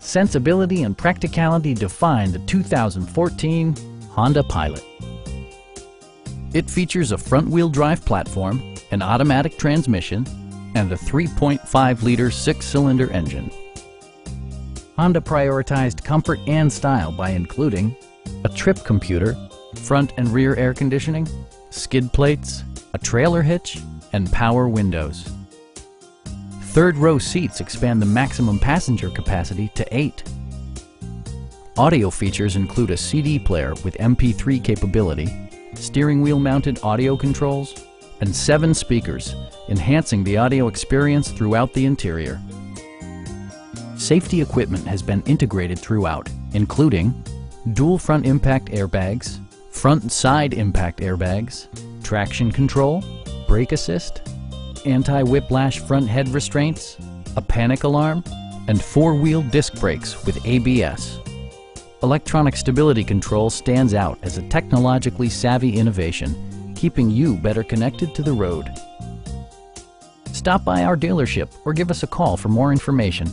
sensibility and practicality define the 2014 Honda Pilot. It features a front-wheel drive platform, an automatic transmission, and a 3.5-liter six-cylinder engine. Honda prioritized comfort and style by including a trip computer, front and rear air conditioning, skid plates, a trailer hitch, and power windows. Third-row seats expand the maximum passenger capacity to 8. Audio features include a CD player with MP3 capability, steering wheel mounted audio controls, and 7 speakers, enhancing the audio experience throughout the interior. Safety equipment has been integrated throughout, including dual front impact airbags, front and side impact airbags, traction control, brake assist, anti-whiplash front head restraints, a panic alarm, and 4-wheel disc brakes with ABS. Electronic stability control stands out as a technologically savvy innovation, keeping you better connected to the road. Stop by our dealership or give us a call for more information.